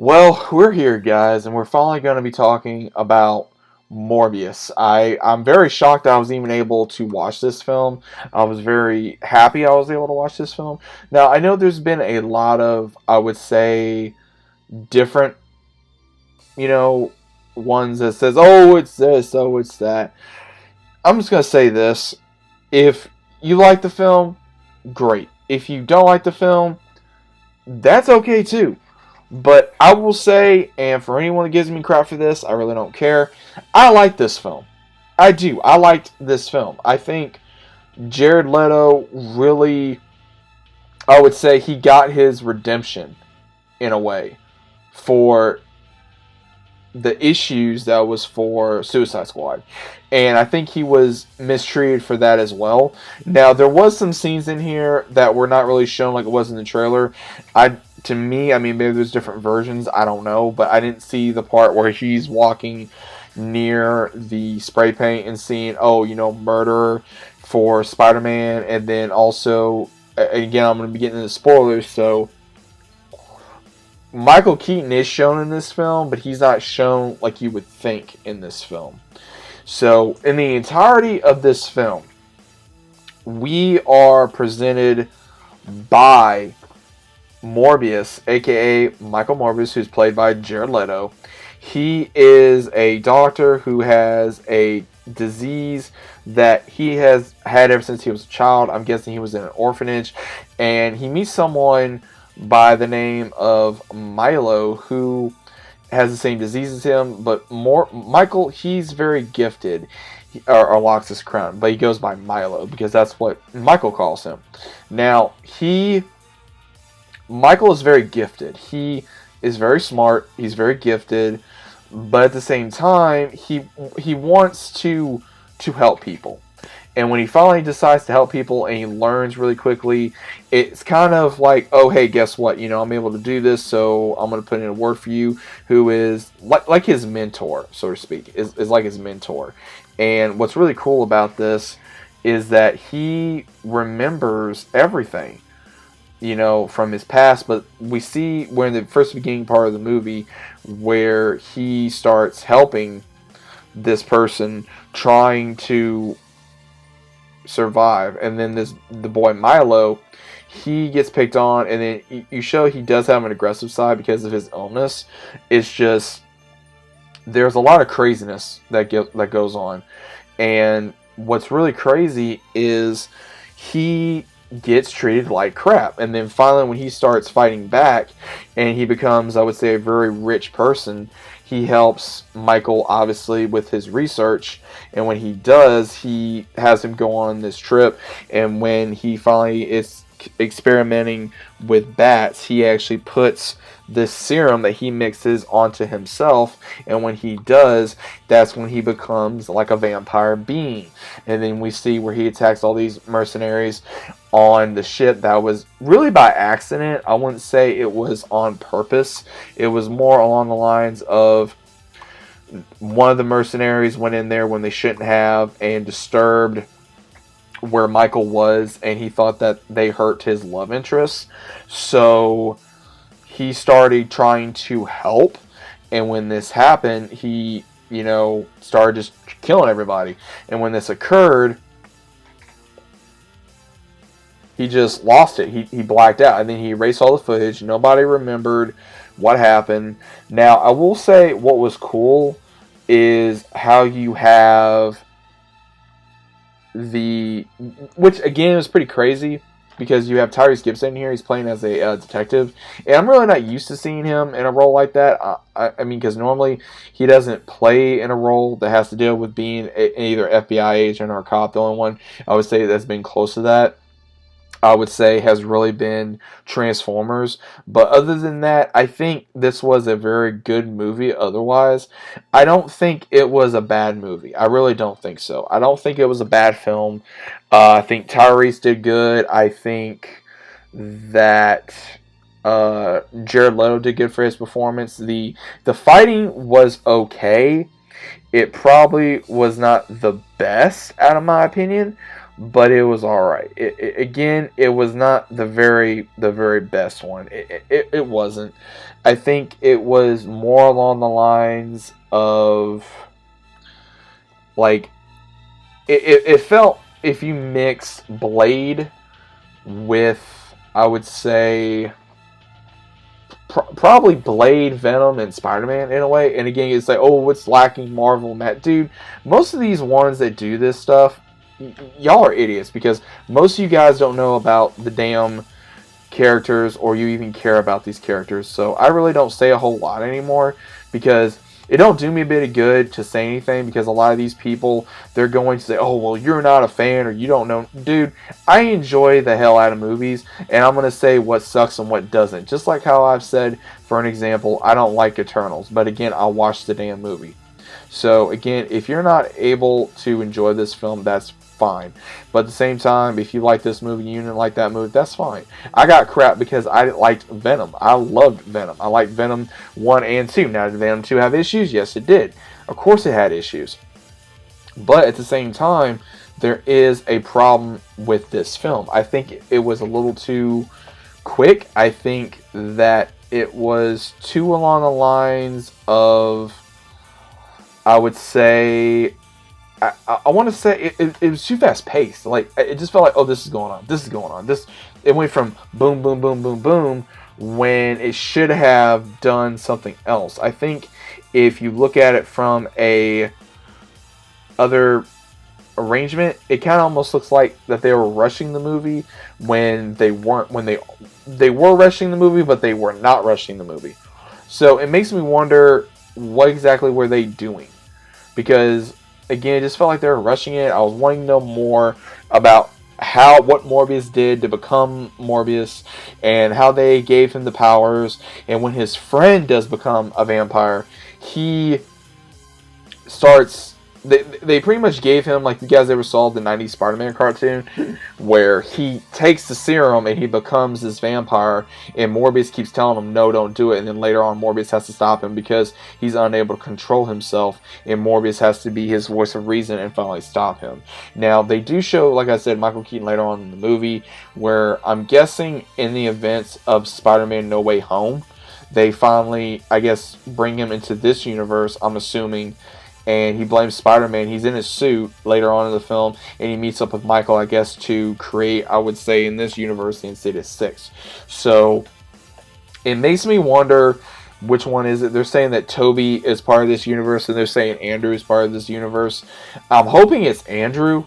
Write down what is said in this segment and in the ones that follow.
Well, we're here, guys, and we're finally going to be talking about Morbius. I'm very shocked I was even able to watch this film. I was very happy I was able to watch this film. Now, I know there's been a lot of, I would say, different, you know, ones that says, oh, it's this, oh, it's that. I'm just going to say this. If you like the film, great. If you don't like the film, that's okay too. But I will say, and for anyone that gives me crap for this, I really don't care. I like this film. I do. I liked this film. I think Jared Leto really, I would say, he got his redemption in a way for the issues that was for Suicide Squad. And I think he was mistreated for that as well. Now, there was some scenes in here that were not really shown like it was in the trailer. To me, I mean, maybe there's different versions, I don't know, but I didn't see the part where he's walking near the spray paint and seeing, oh, murder for Spider-Man, and then also, again, I'm going to be getting into spoilers, so Michael Keaton is shown in this film, but he's not shown like you would think in this film. So, in the entirety of this film, we are presented by Morbius, aka Michael Morbius, who's played by Jared Leto. He is a doctor who has a disease that he has had ever since he was a child. I'm guessing he was in an orphanage, and he meets someone by the name of Milo who has the same disease as him, but Michael, he's very gifted, or locks his crown, but he goes by Milo because that's what Michael calls him. Now, Michael is very gifted. He is very smart. He's very gifted, but at the same time, he wants to help people. And when he finally decides to help people and he learns really quickly, it's kind of like, oh, hey, guess what? I'm able to do this, so I'm going to put in a word for you, who is like his mentor, so to speak, is like his mentor. And what's really cool about this is that he remembers everything, from his past. But we see where in the first beginning part of the movie where he starts helping this person trying to survive, and then the boy Milo, he gets picked on, and then you show he does have an aggressive side because of his illness. It's just there's a lot of craziness that goes on, and what's really crazy is he gets treated like crap, and then finally when he starts fighting back and he becomes, I would say, a very rich person, he helps Michael obviously with his research, and when he does, he has him go on this trip, and when he finally is experimenting with bats, he actually puts this serum that he mixes onto himself, and when he does, that's when he becomes like a vampire being. And then we see where he attacks all these mercenaries on the ship. That was really by accident. I wouldn't say it was on purpose. It was more along the lines of one of the mercenaries went in there when they shouldn't have and disturbed where Michael was, and he thought that they hurt his love interest. So he started trying to help, and when this happened, he, started just killing everybody. And when this occurred, he just lost it. He blacked out, and then he erased all the footage. Nobody remembered what happened. Now, I will say what was cool is how you have which again is pretty crazy, because you have Tyrese Gibson here. He's playing as a detective, and I'm really not used to seeing him in a role like that. I mean, because normally he doesn't play in a role that has to deal with being either FBI agent or a cop. The only one I would say that's been close to that, I would say, has really been Transformers. But other than that, I think this was a very good movie. Otherwise, I don't think it was a bad movie. I really don't think so. I don't think it was a bad film. I think Tyrese did good. I think that Jared Leto did good for his performance. The fighting was okay. It probably was not the best, out of my opinion, but it was all right. Again, it was not the very best one. It wasn't. I think it was more along the lines of like it felt, if you mix Blade with, I would say, probably Blade, Venom, and Spider-Man in a way. And again, it's like, oh, what's lacking Marvel, Matt? Dude, most of these ones that do this stuff, y'all are idiots, because most of you guys don't know about the damn characters, or you even care about these characters. So I really don't say a whole lot anymore, because it don't do me a bit of good to say anything, because a lot of these people, they're going to say, oh, well, you're not a fan, or you don't know. Dude, I enjoy the hell out of movies, and I'm going to say what sucks and what doesn't. Just like how I've said, for an example, I don't like Eternals, but again, I'll watch the damn movie. So again, if you're not able to enjoy this film, that's fine. But at the same time, if you like this movie, you didn't like that movie, that's fine. I got crap because I liked Venom. I loved Venom. I liked Venom 1 and 2. Now, did Venom 2 have issues? Yes, it did. Of course it had issues. But at the same time, there is a problem with this film. I think it was a little too quick. I think that it was too along the lines of, I would say, I want to say it was too fast paced. Like, it just felt like, oh, this is going on. This is going on. It went from boom, boom, boom, boom, boom, when it should have done something else. I think if you look at it from a other arrangement, it kind of almost looks like that they were rushing the movie when they weren't. When they were rushing the movie, but they were not rushing the movie. So it makes me wonder, what exactly were they doing? Because again, it just felt like they were rushing it. I was wanting to know more about what Morbius did to become Morbius, and how they gave him the powers. And when his friend does become a vampire, he starts. They pretty much gave him, like, you guys ever saw the 90s Spider-Man cartoon, where he takes the serum and he becomes this vampire, and Morbius keeps telling him, no, don't do it, and then later on Morbius has to stop him because he's unable to control himself, and Morbius has to be his voice of reason and finally stop him. Now, they do show, like I said, Michael Keaton later on in the movie, where I'm guessing in the events of Spider-Man No Way Home, they finally, I guess, bring him into this universe, I'm assuming, and he blames Spider-Man. He's in his suit later on in the film, and he meets up with Michael, I guess, to create, I would say, in this universe, the Insidious 6. So it makes me wonder, which one is it? They're saying that Toby is part of this universe, and they're saying Andrew is part of this universe. I'm hoping it's Andrew,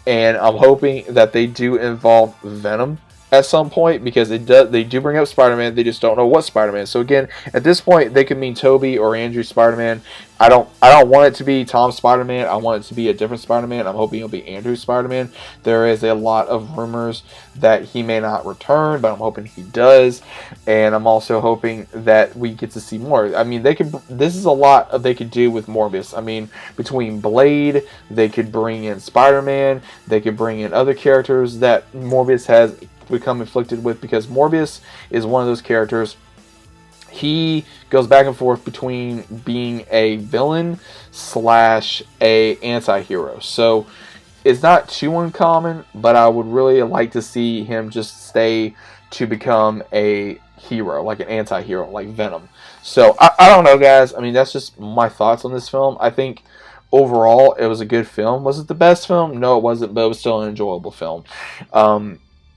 and I'm hoping that they do involve Venom at some point, because they do bring up Spider-Man, they just don't know what Spider-Man. So again, at this point, they could mean Toby or Andrew Spider-Man. I don't want it to be Tom Spider-Man. I want it to be a different Spider-Man. I'm hoping it'll be Andrew Spider-Man. There is a lot of rumors that he may not return, but I'm hoping he does. And I'm also hoping that we get to see more. I mean, this is a lot they could do with Morbius. I mean, between Blade, they could bring in Spider-Man, they could bring in other characters that Morbius has become inflicted with, because Morbius is one of those characters. He goes back and forth between being a villain slash a anti-hero. So it's not too uncommon, but I would really like to see him just stay to become a hero, like an anti-hero, like Venom. So I don't know, guys. I mean, that's just my thoughts on this film. I think overall it was a good film. Was it the best film? No, it wasn't, but it was still an enjoyable film.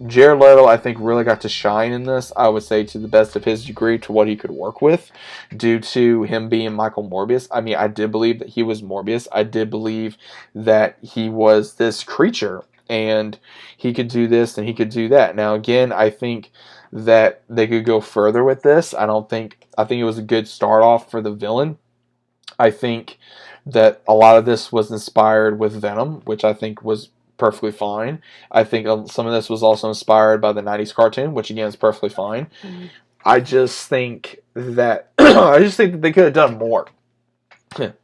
Jared Leto, I think, really got to shine in this, I would say, to the best of his degree, to what he could work with, due to him being Michael Morbius. I mean, I did believe that he was Morbius. I did believe that he was this creature, and he could do this and he could do that. Now, again, I think that they could go further with this. I think it was a good start off for the villain. I think that a lot of this was inspired with Venom, which I think was perfectly fine. I think some of this was also inspired by the 90s cartoon, which again is perfectly fine. Mm-hmm. I just think that they could have done more.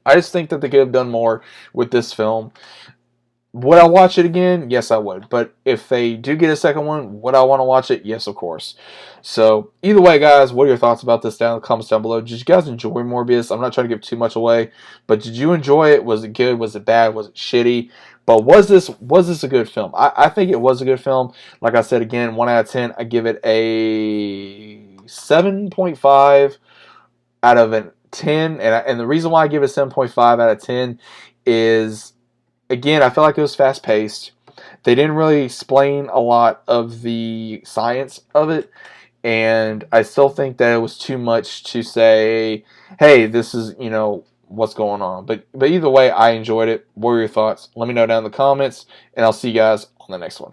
I just think that they could have done more with this film. Would I watch it again? Yes, I would. But if they do get a second one, would I want to watch it? Yes, of course. So either way, guys, what are your thoughts about this down in the comments down below? Did you guys enjoy Morbius? I'm not trying to give too much away, but did you enjoy it? Was it good? Was it bad? Was it shitty? But was this a good film? I think it was a good film. Like I said again, 1 out of 10. I give it a 7.5 out of a 10, and the reason why I give it 7.5 out of 10 is, again, I feel like it was fast paced. They didn't really explain a lot of the science of it, and I still think that it was too much to say, hey, this is, what's going on. But either way, I enjoyed it. What were your thoughts? Let me know down in the comments, and I'll see you guys on the next one.